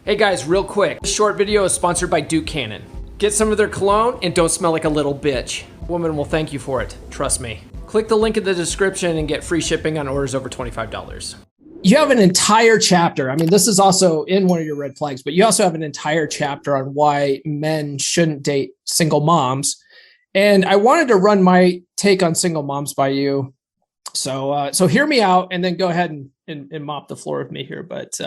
Hey guys, real quick. This short video is sponsored by Duke Cannon. Get some of their cologne and don't smell like a little bitch. Woman will thank you for it. Trust me. Click the link in the description and get free shipping on orders over $25. You have an entire chapter. I mean, this is also in one of your red flags, but you also have an entire chapter on why men shouldn't date single moms. And I wanted to run my take on single moms by you. So hear me out and then go ahead and mop the floor with me here. But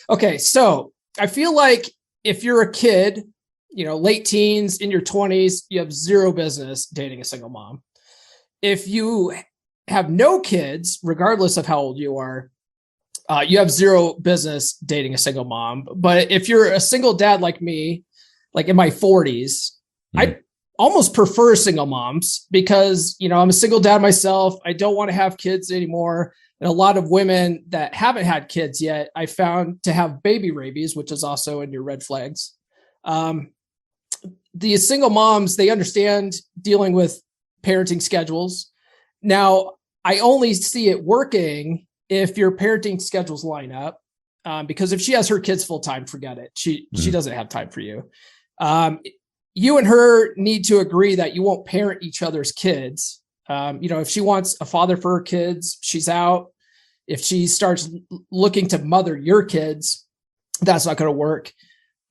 okay, so I feel like if you're a kid, late teens, in your 20s, you have zero business dating a single mom. If you have no kids, regardless of how old you are, you have zero business dating a single mom. But if you're a single dad like me, like in my 40s, I almost prefer single moms because, I'm a single dad myself. I don't want to have kids anymore. And a lot of women that haven't had kids yet, I found to have baby rabies, which is also in your red flags. The single moms, they understand dealing with parenting schedules. Now, I only see it working if your parenting schedules line up, because if she has her kids full time, forget it. She doesn't have time for you. You and her need to agree that you won't parent each other's kids. If she wants a father for her kids, she's out. If she starts looking to mother your kids, that's not going to work.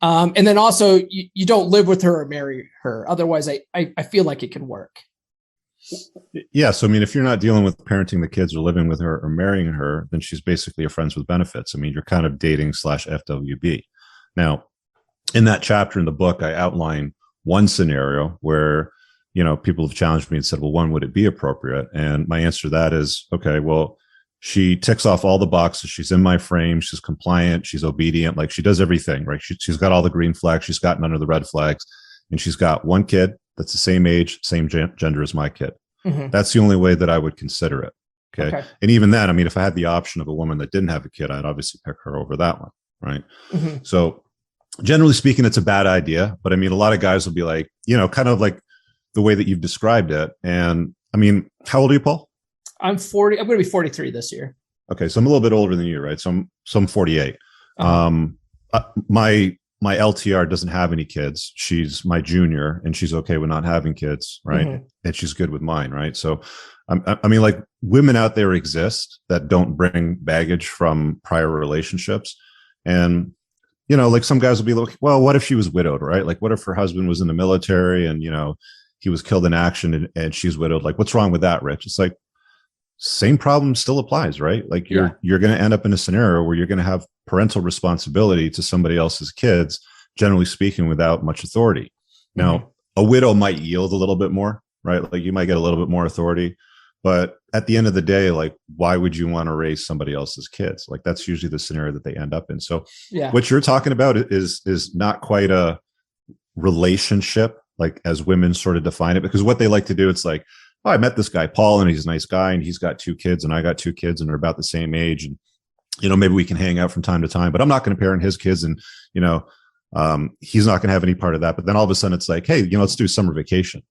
And then also you don't live with her or marry her. Otherwise, I feel like it can work. Yeah. So, if you're not dealing with parenting the kids or living with her or marrying her, then she's basically a friends with benefits. You're kind of dating / FWB. Now, in that chapter in the book, I outline one scenario where, people have challenged me and said, well, one, would it be appropriate? And my answer to that is, okay, well, she ticks off all the boxes. She's in my frame. She's compliant. She's obedient. Like, she does everything, right? She's got all the green flags. She's got none of the red flags. And she's got one kid that's the same age, same gender as my kid. Mm-hmm. That's the only way that I would consider it. Okay. And even then, if I had the option of a woman that didn't have a kid, I'd obviously pick her over that one. Right. Mm-hmm. So generally speaking, it's a bad idea. But a lot of guys will be like, kind of like the way that you've described it. And how old are you, Paul? I'm 40. I'm going to be 43 this year. Okay. So I'm a little bit older than you, right? So I'm 48. My LTR doesn't have any kids. She's my junior and she's okay with not having kids. Right. Mm-hmm. And she's good with mine. Right. So, like, women out there exist that don't bring baggage from prior relationships. And, like, some guys will be like, well, what if she was widowed, right? Like, what if her husband was in the military and, he was killed in action and she's widowed? Like, what's wrong with that, Rich? It's like, same problem still applies, right? Like, you're going to end up in a scenario where you're going to have parental responsibility to somebody else's kids, generally speaking, without much authority. Now, a widow might yield a little bit more, right? Like, you might get a little bit more authority, but at the end of the day, like, why would you want to raise somebody else's kids? Like, that's usually the scenario that they end up in. So what you're talking about is not quite a relationship, like, as women sort of define it, because what they like to do, it's like, oh, I met this guy, Paul, and he's a nice guy, and he's got 2 kids, and I got 2 kids, and they're about the same age. And, maybe we can hang out from time to time, but I'm not going to parent his kids. And, he's not going to have any part of that. But then all of a sudden it's like, hey, let's do summer vacation.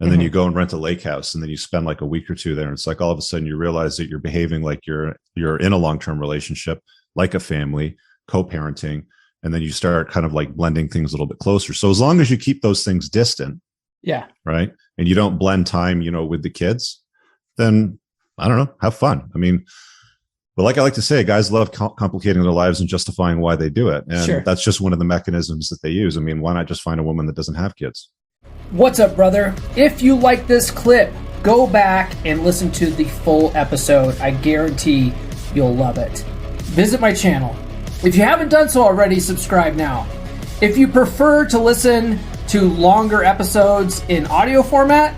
And then you go and rent a lake house, and then you spend like a week or 2 there. And it's like, all of a sudden you realize that you're behaving like you're in a long-term relationship, like a family, co-parenting. And then you start kind of like blending things a little bit closer. So as long as you keep those things distant, right, and you don't blend time, with the kids, then I don't know, have fun. But like I like to say, guys love complicating their lives and justifying why they do it. And that's just one of the mechanisms that they use. Why not just find a woman that doesn't have kids? What's up, brother? If you like this clip, go back and listen to the full episode. I guarantee you'll love it. Visit my channel. If you haven't done so already, subscribe now. If you prefer to listen to longer episodes in audio format,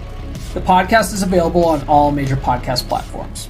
the podcast is available on all major podcast platforms.